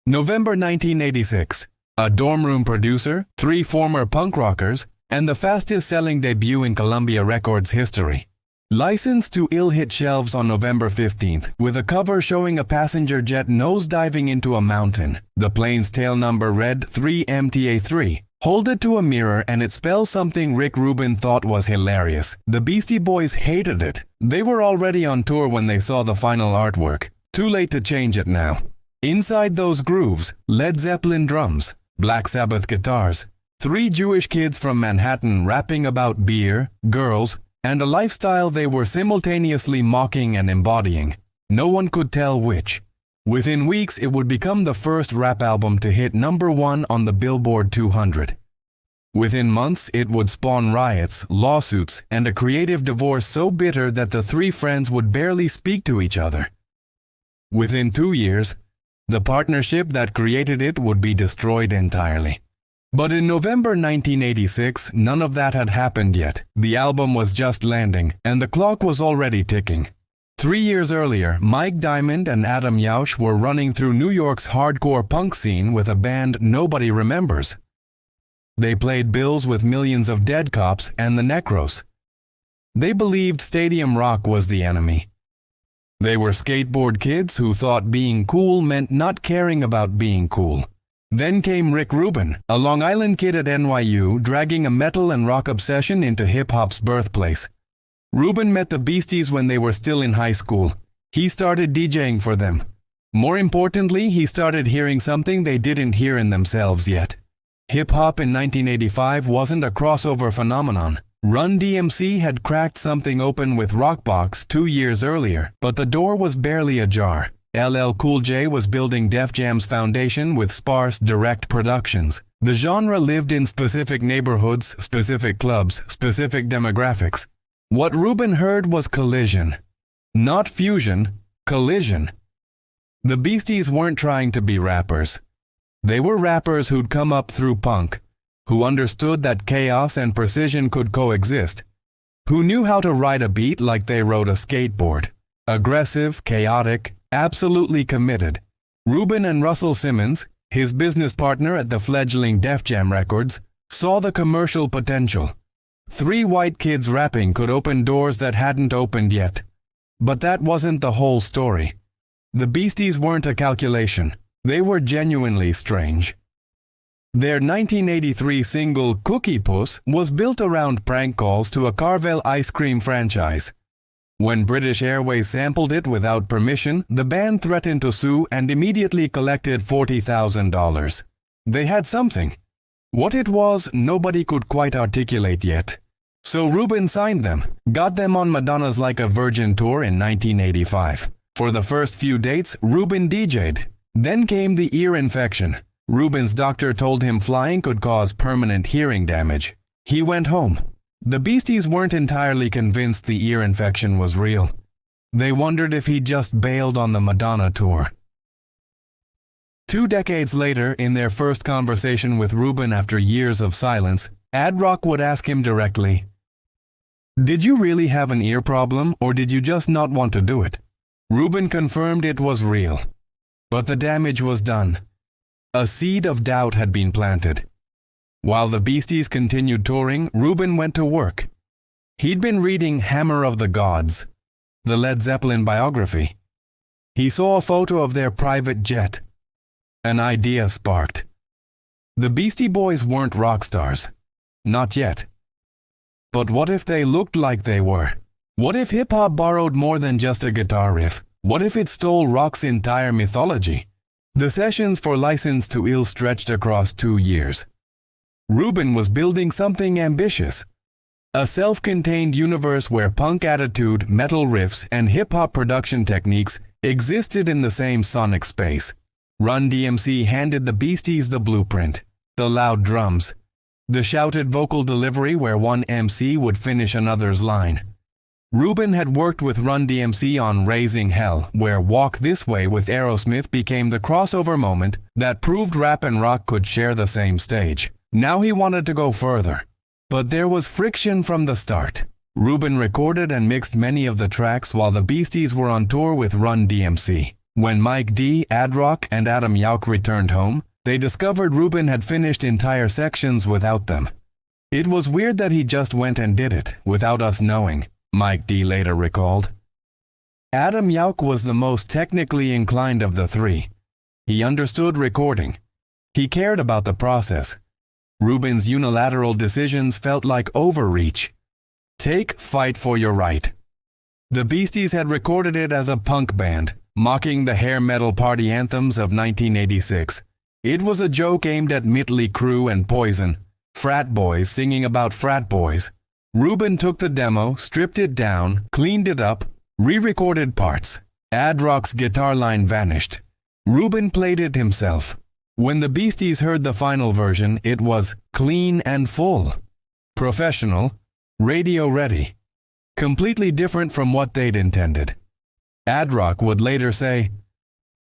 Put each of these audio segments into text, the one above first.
November 1986. A dorm room producer, 3 former punk rockers, and the fastest-selling debut in Columbia Records history. License to Ill hit shelves on November 15th, with a cover showing a passenger jet nosediving into a mountain. The plane's tail number read 3MTA3. Hold it to a mirror and it spells something Rick Rubin thought was hilarious. The Beastie Boys hated it. They were already on tour when they saw the final artwork. Too late to change it now. Inside those grooves, Led Zeppelin drums, Black Sabbath guitars, 3 Jewish kids from Manhattan rapping about beer, girls, and a lifestyle they were simultaneously mocking and embodying. No one could tell which. Within weeks, it would become the first rap album to hit #1 on the Billboard 200. Within months, it would spawn riots, lawsuits, and a creative divorce so bitter that the 3 friends would barely speak to each other. Within 2 years, the partnership that created it would be destroyed entirely. But in November 1986, none of that had happened yet. The album was just landing, and the clock was already ticking. 3 years earlier, Mike Diamond and Adam Yauch were running through New York's hardcore punk scene with a band nobody remembers. They played bills with Millions of Dead Cops and the Necros. They believed Stadium Rock was the enemy. They were skateboard kids who thought being cool meant not caring about being cool. Then came Rick Rubin, a Long Island kid at NYU, dragging a metal and rock obsession into hip-hop's birthplace. Rubin met the Beasties when they were still in high school. He started DJing for them. More importantly, he started hearing something they didn't hear in themselves yet. Hip-hop in 1985 wasn't a crossover phenomenon. Run DMC had cracked something open with Rockbox 2 years earlier, but the door was barely ajar. LL Cool J was building Def Jam's foundation with sparse, direct productions. The genre lived in specific neighborhoods, specific clubs, specific demographics. What Rubin heard was collision. Not fusion, collision. The Beasties weren't trying to be rappers. They were rappers who'd come up through punk, who understood that chaos and precision could coexist, who knew how to ride a beat like they rode a skateboard. Aggressive, chaotic, absolutely committed. Rubin and Russell Simmons, his business partner at the fledgling Def Jam Records, saw the commercial potential. 3 white kids rapping could open doors that hadn't opened yet. But that wasn't the whole story. The Beasties weren't a calculation. They were genuinely strange. Their 1983 single Cookie Puss was built around prank calls to a Carvel ice cream franchise. When British Airways sampled it without permission, the band threatened to sue and immediately collected $40,000. They had something. What it was, nobody could quite articulate yet. So Rubin signed them, got them on Madonna's Like a Virgin tour in 1985. For the first few dates, Rubin DJ'd. Then came the ear infection. Rubin's doctor told him flying could cause permanent hearing damage. He went home. The Beasties weren't entirely convinced the ear infection was real. They wondered if he'd just bailed on the Madonna tour. 2 decades later, in their first conversation with Rubin after years of silence, Ad Rock would ask him directly, "Did you really have an ear problem, or did you just not want to do it?" Rubin confirmed it was real. But the damage was done. A seed of doubt had been planted. While the Beasties continued touring, Rubin went to work. He'd been reading Hammer of the Gods, the Led Zeppelin biography. He saw a photo of their private jet. An idea sparked. The Beastie Boys weren't rock stars. Not yet. But what if they looked like they were? What if hip-hop borrowed more than just a guitar riff? What if it stole rock's entire mythology? The sessions for License to Ill stretched across 2 years. Rubin was building something ambitious. A self-contained universe where punk attitude, metal riffs, and hip-hop production techniques existed in the same sonic space. Run DMC handed the Beasties the blueprint. The loud drums. The shouted vocal delivery where one MC would finish another's line. Rubin had worked with Run DMC on Raising Hell, where Walk This Way with Aerosmith became the crossover moment that proved rap and rock could share the same stage. Now he wanted to go further. But there was friction from the start. Rubin recorded and mixed many of the tracks while the Beasties were on tour with Run DMC. When Mike D, Ad Rock, and Adam Yauch returned home, they discovered Rubin had finished entire sections without them. It was weird that he just went and did it, without us knowing, Mike D later recalled. Adam Yauch was the most technically inclined of the three. He understood recording. He cared about the process. Rubin's unilateral decisions felt like overreach. Take Fight for Your Right. The Beasties had recorded it as a punk band, mocking the hair metal party anthems of 1986. It was a joke aimed at Mötley Crüe and Poison, frat boys singing about frat boys. Rubin took the demo, stripped it down, cleaned it up, re-recorded parts. Ad Rock's guitar line vanished. Rubin played it himself. When the Beasties heard the final version, it was clean and full. Professional, radio ready. Completely different from what they'd intended. Ad Rock would later say,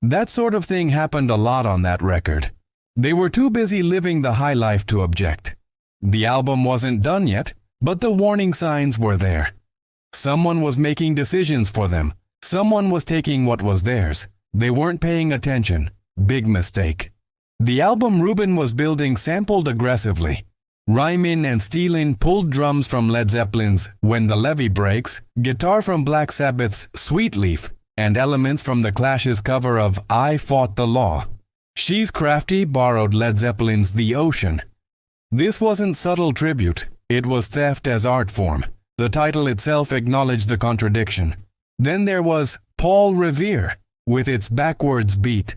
"That sort of thing happened a lot on that record. They were too busy living the high life to object. The album wasn't done yet, but the warning signs were there. Someone was making decisions for them. Someone was taking what was theirs. They weren't paying attention. Big mistake." The album Rubin was building sampled aggressively. Ryman and Steelin pulled drums from Led Zeppelin's When the Levee Breaks, guitar from Black Sabbath's Sweet Leaf, and elements from The Clash's cover of I Fought the Law. She's Crafty borrowed Led Zeppelin's The Ocean. This wasn't subtle tribute, it was theft as art form. The title itself acknowledged the contradiction. Then there was Paul Revere, with its backwards beat.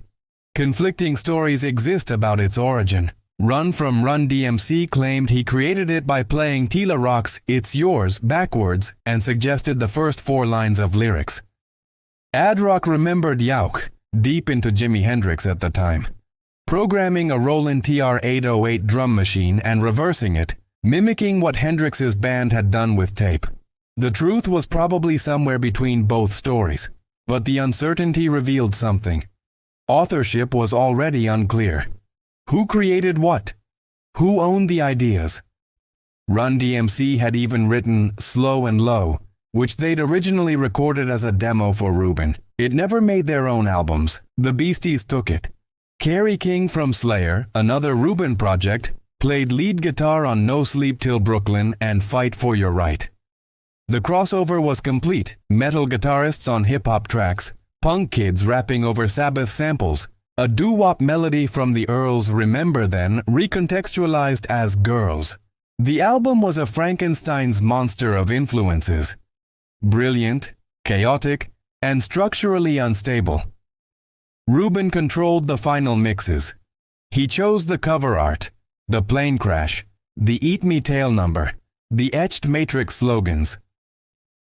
Conflicting stories exist about its origin. Run from Run DMC claimed he created it by playing Tila Rock's It's Yours backwards and suggested the first 4 lines of lyrics. Ad Rock remembered Yauch, deep into Jimi Hendrix at the time, programming a Roland TR-808 drum machine and reversing it, mimicking what Hendrix's band had done with tape. The truth was probably somewhere between both stories, but the uncertainty revealed something. Authorship was already unclear. Who created what? Who owned the ideas? Run DMC had even written Slow and Low, which they'd originally recorded as a demo for Rubin. It never made their own albums. The Beasties took it. Kerry King from Slayer, another Rubin project, played lead guitar on No Sleep Till Brooklyn and Fight for Your Right. The crossover was complete. Metal guitarists on hip-hop tracks, punk kids rapping over Sabbath samples, a doo-wop melody from the Earls' Remember Then recontextualized as Girls. The album was a Frankenstein's monster of influences. Brilliant, chaotic, and structurally unstable. Rubin controlled the final mixes. He chose the cover art, the plane crash, the Eat Me tail number, the etched Matrix slogans.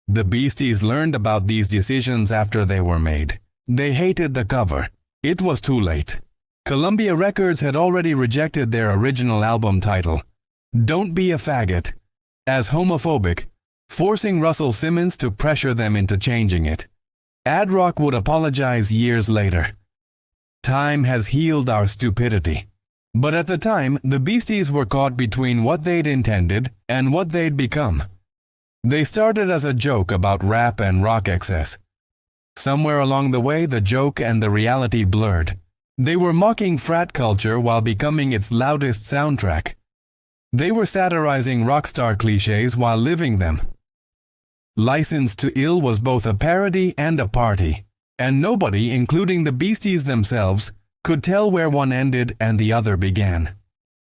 The Beasties learned about these decisions after they were made. They hated the cover. It was too late. Columbia Records had already rejected their original album title, Don't Be a Faggot, as homophobic, forcing Russell Simmons to pressure them into changing it. Ad Rock would apologize years later. Time has healed our stupidity. But at the time, the Beasties were caught between what they'd intended and what they'd become. They started as a joke about rap and rock excess. Somewhere along the way, the joke and the reality blurred. They were mocking frat culture while becoming its loudest soundtrack. They were satirizing rockstar cliches while living them. License to Ill was both a parody and a party, and nobody, including the Beasties themselves, could tell where one ended and the other began.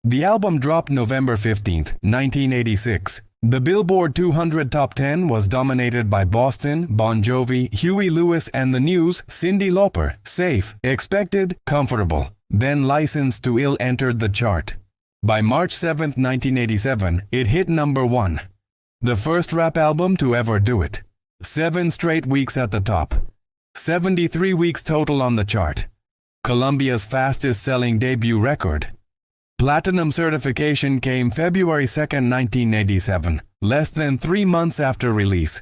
The album dropped November 15, 1986. The Billboard 200 Top 10 was dominated by Boston, Bon Jovi, Huey Lewis and the News, Cyndi Lauper, Safe, Expected, Comfortable. Then License to Ill entered the chart. By March 7, 1987, it hit number 1. The first rap album to ever do it. 7 straight weeks at the top. 73 weeks total on the chart. Columbia's fastest-selling debut record. Platinum certification came February 2, 1987, less than 3 months after release.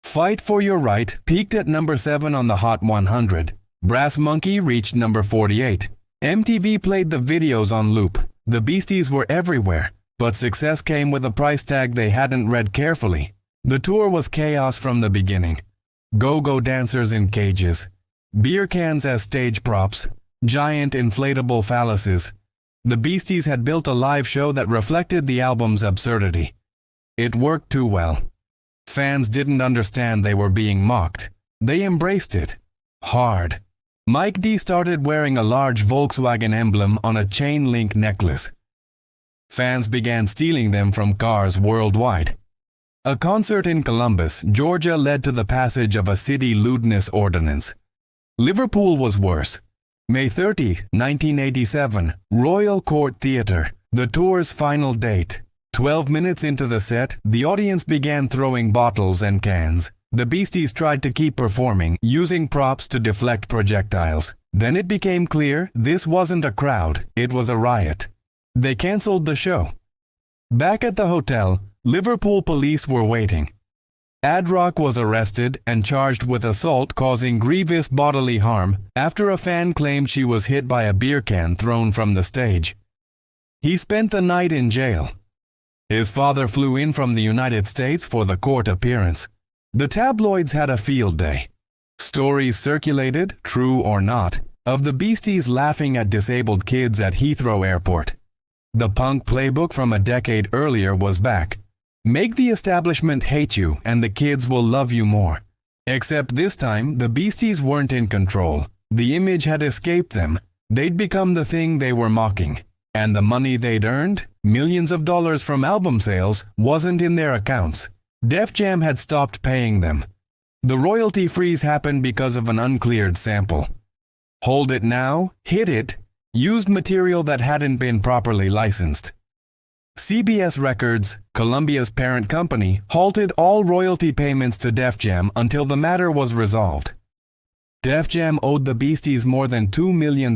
Fight for Your Right peaked at number 7 on the Hot 100. Brass Monkey reached number 48. MTV played the videos on loop. The Beasties were everywhere, but success came with a price tag they hadn't read carefully. The tour was chaos from the beginning. Go-go dancers in cages. Beer cans as stage props, giant inflatable phalluses. The Beasties had built a live show that reflected the album's absurdity. It worked too well. Fans didn't understand they were being mocked. They embraced it. Hard. Mike D started wearing a large Volkswagen emblem on a chain link necklace. Fans began stealing them from cars worldwide. A concert in Columbus, Georgia led to the passage of a city lewdness ordinance. Liverpool was worse. May 30, 1987, Royal Court Theatre, the tour's final date. 12 minutes into the set, the audience began throwing bottles and cans. The Beasties tried to keep performing, using props to deflect projectiles. Then it became clear this wasn't a crowd, it was a riot. They cancelled the show. Back at the hotel, Liverpool police were waiting. Ad Rock was arrested and charged with assault causing grievous bodily harm after a fan claimed she was hit by a beer can thrown from the stage. He spent the night in jail. His father flew in from the United States for the court appearance. The tabloids had a field day. Stories circulated, true or not, of the Beasties laughing at disabled kids at Heathrow Airport. The punk playbook from a decade earlier was back. Make the establishment hate you and the kids will love you more. Except this time, the Beasties weren't in control. The image had escaped them. They'd become the thing they were mocking. And the money they'd earned, millions of dollars from album sales, wasn't in their accounts. Def Jam had stopped paying them. The royalty freeze happened because of an uncleared sample. Hold It Now, Hit It, used material that hadn't been properly licensed. CBS Records, Columbia's parent company, halted all royalty payments to Def Jam until the matter was resolved. Def Jam owed the Beasties more than $2 million.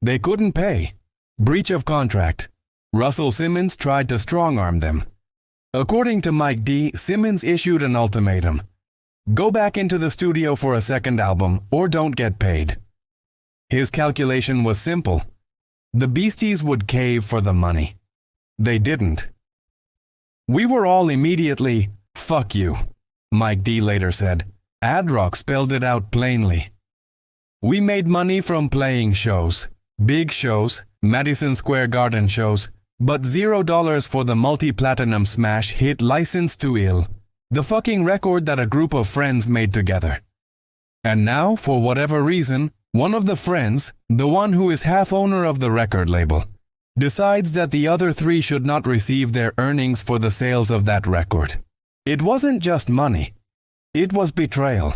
They couldn't pay. Breach of contract. Russell Simmons tried to strong-arm them. According to Mike D, Simmons issued an ultimatum. Go back into the studio for a second album or don't get paid. His calculation was simple. The Beasties would cave for the money. They didn't. We were all immediately, fuck you, Mike D later said. Ad Rock spelled it out plainly. We made money from playing shows. Big shows, Madison Square Garden shows, but $0 for the multi-platinum smash hit License to Ill, the fucking record that a group of friends made together. And now, for whatever reason, one of the friends, the one who is half owner of the record label, decides that the other three should not receive their earnings for the sales of that record. It wasn't just money. It was betrayal.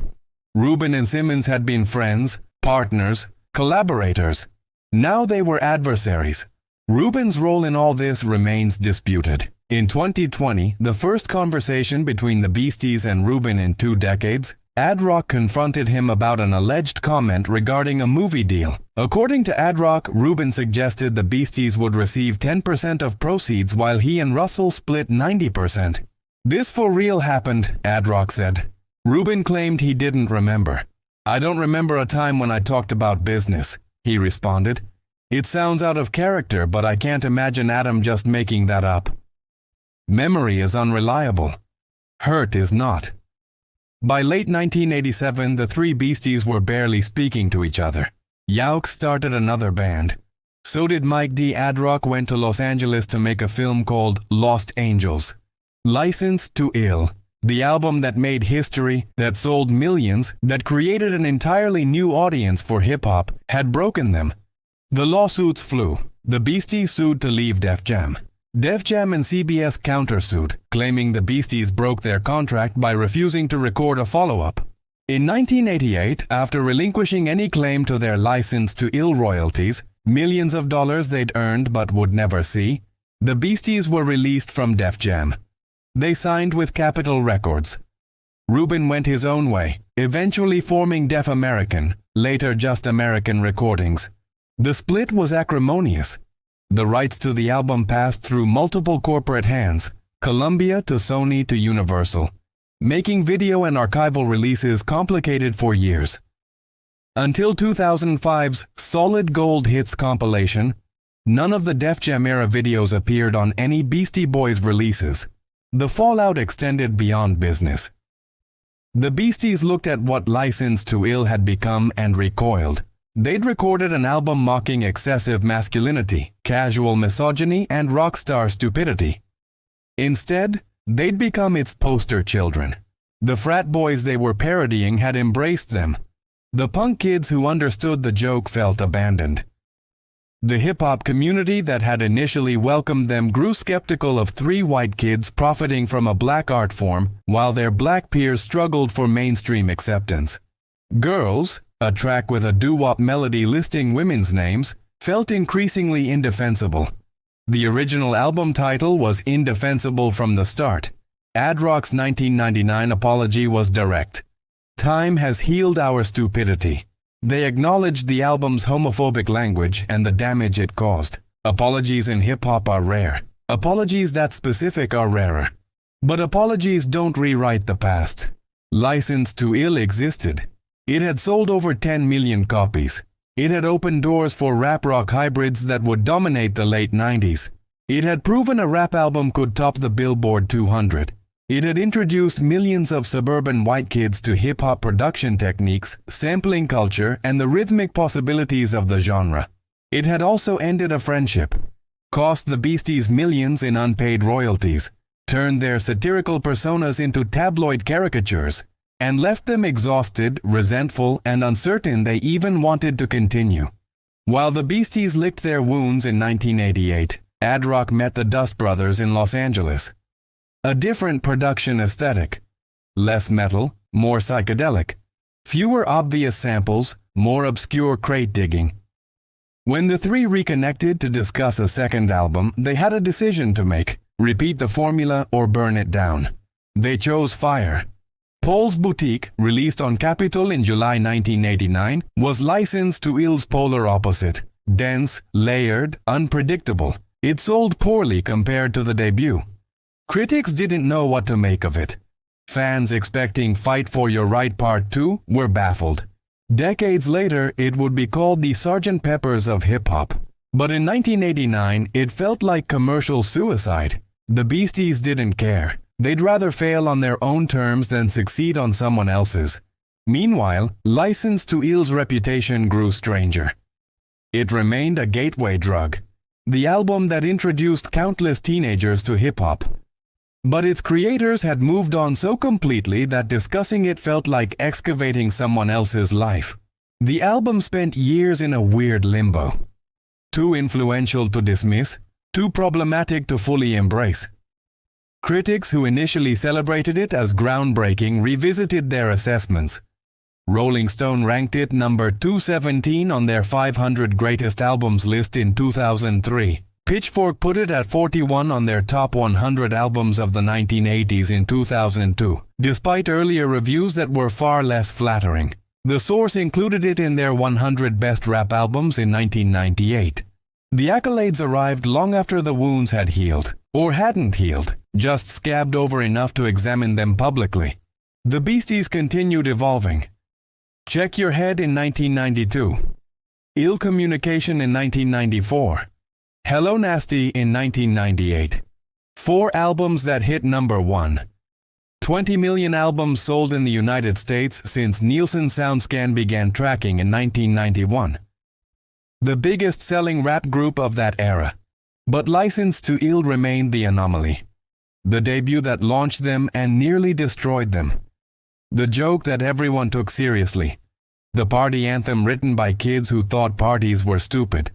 Rubin and Simmons had been friends, partners, collaborators. Now they were adversaries. Rubin's role in all this remains disputed. In 2020, the first conversation between the Beasties and Rubin in 2 decades, Ad Rock confronted him about an alleged comment regarding a movie deal. According to Ad Rock, Rubin suggested the Beasties would receive 10% of proceeds while he and Russell split 90%. This for real happened, Ad Rock said. Rubin claimed he didn't remember. I don't remember a time when I talked about business, he responded. It sounds out of character, but I can't imagine Adam just making that up. Memory is unreliable. Hurt is not. By late 1987, the three Beasties were barely speaking to each other. Yauch started another band. So did Mike D. Ad Rock went to Los Angeles to make a film called Lost Angels. License to Ill, the album that made history, that sold millions, that created an entirely new audience for hip-hop, had broken them. The lawsuits flew. The Beasties sued to leave Def Jam. Def Jam and CBS countersued, claiming the Beasties broke their contract by refusing to record a follow-up. In 1988, after relinquishing any claim to their License to Ill royalties, millions of dollars they'd earned but would never see, the Beasties were released from Def Jam. They signed with Capitol Records. Rubin went his own way, eventually forming Def American, later just American Recordings. The split was acrimonious. The rights to the album passed through multiple corporate hands, Columbia to Sony to Universal, making video and archival releases complicated for years. Until 2005's Solid Gold Hits compilation, none of the Def Jam era videos appeared on any Beastie Boys releases. The fallout extended beyond business. The Beasties looked at what License to Ill had become and recoiled. They'd recorded an album mocking excessive masculinity, casual misogyny, and rock star stupidity. Instead, they'd become its poster children. The frat boys they were parodying had embraced them. The punk kids who understood the joke felt abandoned. The hip-hop community that had initially welcomed them grew skeptical of three white kids profiting from a black art form, while their black peers struggled for mainstream acceptance. Girls, a track with a doo-wop melody listing women's names, felt increasingly indefensible. The original album title was indefensible from the start. Ad Rock's 1999 apology was direct. Time has healed our stupidity. They acknowledged the album's homophobic language and the damage it caused. Apologies in hip-hop are rare. Apologies that specific are rarer. But apologies don't rewrite the past. License to Ill existed. It had sold over 10 million copies. It had opened doors for rap-rock hybrids that would dominate the late 90s. It had proven a rap album could top the Billboard 200. It had introduced millions of suburban white kids to hip-hop production techniques, sampling culture, and the rhythmic possibilities of the genre. It had also ended a friendship, cost the Beasties millions in unpaid royalties, turned their satirical personas into tabloid caricatures, and left them exhausted, resentful, and uncertain they even wanted to continue. While the Beasties licked their wounds in 1988, Ad Rock met the Dust Brothers in Los Angeles. A different production aesthetic. Less metal, more psychedelic. Fewer obvious samples, more obscure crate digging. When the three reconnected to discuss a second album, they had a decision to make: repeat the formula or burn it down. They chose fire. Paul's Boutique, released on Capitol in July 1989, was License to Ill's polar opposite. Dense, layered, unpredictable. It sold poorly compared to the debut. Critics didn't know what to make of it. Fans expecting Fight for Your Right Part 2 were baffled. Decades later, it would be called the Sgt. Pepper's of hip-hop. But in 1989, it felt like commercial suicide. The Beasties didn't care. They'd rather fail on their own terms than succeed on someone else's. Meanwhile, License to Ill's reputation grew stranger. It remained a gateway drug. The album that introduced countless teenagers to hip-hop. But its creators had moved on so completely that discussing it felt like excavating someone else's life. The album spent years in a weird limbo. Too influential to dismiss, too problematic to fully embrace. Critics who initially celebrated it as groundbreaking revisited their assessments. Rolling Stone ranked it number 217 on their 500 greatest albums list in 2003. Pitchfork put it at 41 on their top 100 albums of the 1980s in 2002, despite earlier reviews that were far less flattering. The Source included it in their 100 best rap albums in 1998. The accolades arrived long after the wounds had healed, or hadn't healed, just scabbed over enough to examine them publicly. The Beasties continued evolving. Check Your Head in 1992. Ill Communication in 1994. Hello Nasty in 1998. 4 albums that hit number 1. 20 million albums sold in the United States since Nielsen SoundScan began tracking in 1991. The biggest selling rap group of that era. But License to Ill remained the anomaly. The debut that launched them and nearly destroyed them. The joke that everyone took seriously. The party anthem written by kids who thought parties were stupid.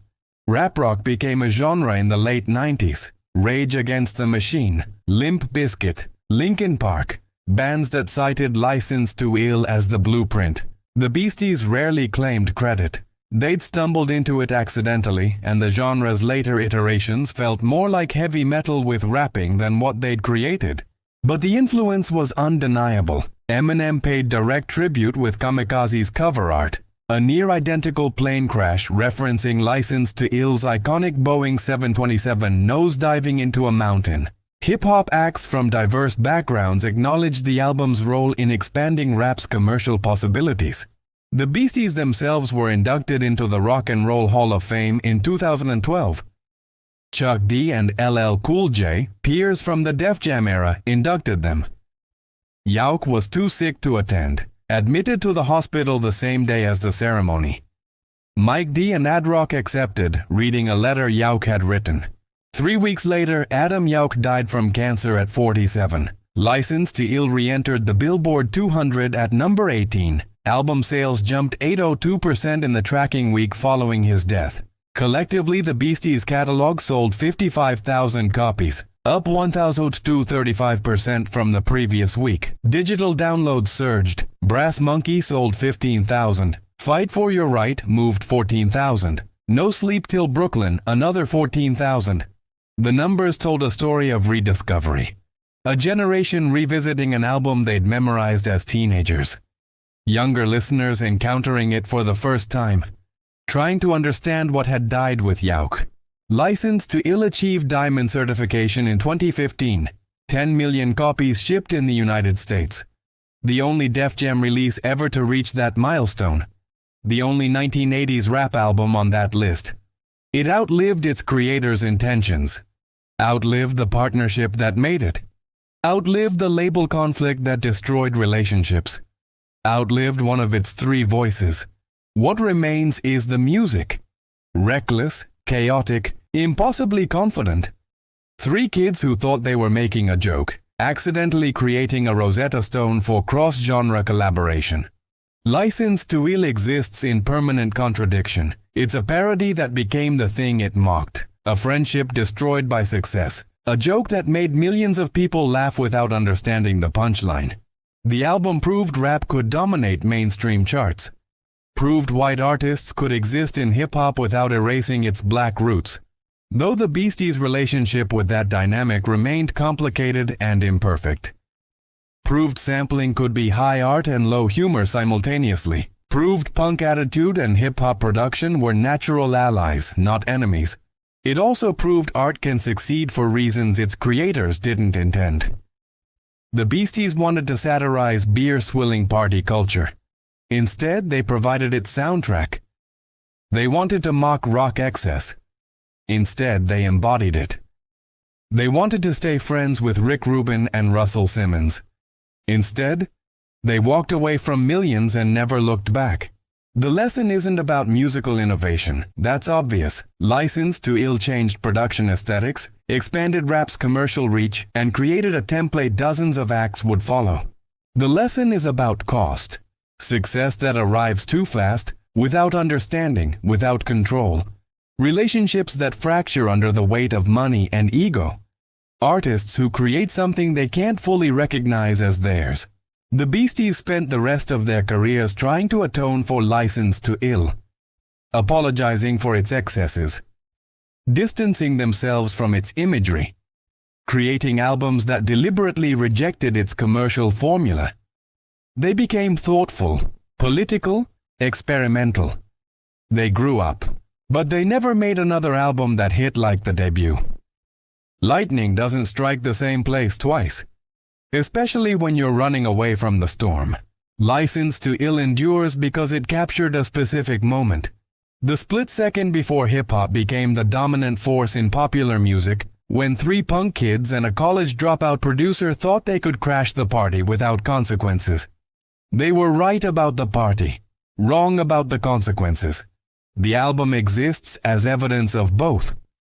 Rap rock became a genre in the late 90s. Rage Against the Machine, Limp Bizkit, Linkin Park, bands that cited License to Ill as the blueprint. The Beasties rarely claimed credit. They'd stumbled into it accidentally, and the genre's later iterations felt more like heavy metal with rapping than what they'd created. But the influence was undeniable. Eminem paid direct tribute with Kamikaze's cover art, a near-identical plane crash referencing License to Ill's iconic Boeing 727 nosediving into a mountain. Hip-hop acts from diverse backgrounds acknowledged the album's role in expanding rap's commercial possibilities. The Beasties themselves were inducted into the Rock and Roll Hall of Fame in 2012. Chuck D and LL Cool J, peers from the Def Jam era, inducted them. Yauk was too sick to attend, admitted to the hospital the same day as the ceremony. Mike D and Ad Rock accepted, reading a letter Yauk had written. 3 weeks later, Adam Yauch died from cancer at 47. License to Ill re-entered the Billboard 200 at number 18. Album sales jumped 802% in the tracking week following his death. Collectively, the Beasties' catalog sold 55,000 copies, up 1,235% from the previous week. Digital downloads surged. Brass Monkey sold 15,000. Fight for Your Right moved 14,000. No Sleep Till Brooklyn, another 14,000. The numbers told a story of rediscovery. A generation revisiting an album they'd memorized as teenagers. Younger listeners encountering it for the first time, trying to understand what had died with Yauk. License to Ill achieved diamond certification in 2015. 10 million copies shipped in the United States. The only Def Jam release ever to reach that milestone. The only 1980s rap album on that list. It outlived its creator's intentions. Outlived the partnership that made it. Outlived the label conflict that destroyed relationships. Outlived one of its three voices. What remains is the music. Reckless, chaotic, impossibly confident. Three kids who thought they were making a joke, accidentally creating a Rosetta Stone for cross-genre collaboration. License to Ill exists in permanent contradiction. It's a parody that became the thing it mocked. A friendship destroyed by success. A joke that made millions of people laugh without understanding the punchline. The album proved rap could dominate mainstream charts. Proved white artists could exist in hip-hop without erasing its black roots. Though the Beasties' relationship with that dynamic remained complicated and imperfect. Proved sampling could be high art and low humor simultaneously. Proved punk attitude and hip-hop production were natural allies, not enemies. It also proved art can succeed for reasons its creators didn't intend. The Beasties wanted to satirize beer-swilling party culture. Instead, they provided its soundtrack. They wanted to mock rock excess. Instead, they embodied it. They wanted to stay friends with Rick Rubin and Russell Simmons. Instead, they walked away from millions and never looked back. The lesson isn't about musical innovation, that's obvious. License to Ill changed production aesthetics, expanded rap's commercial reach, and created a template dozens of acts would follow. The lesson is about cost. Success that arrives too fast, without understanding, without control. Relationships that fracture under the weight of money and ego. Artists who create something they can't fully recognize as theirs. The Beasties spent the rest of their careers trying to atone for License to Ill, apologizing for its excesses, distancing themselves from its imagery, creating albums that deliberately rejected its commercial formula. They became thoughtful, political, experimental. They grew up, but they never made another album that hit like the debut. Lightning doesn't strike the same place twice. Especially when you're running away from the storm. License to Ill endures because it captured a specific moment. The split second before hip-hop became the dominant force in popular music, when three punk kids and a college dropout producer thought they could crash the party without consequences. They were right about the party, wrong about the consequences. The album exists as evidence of both.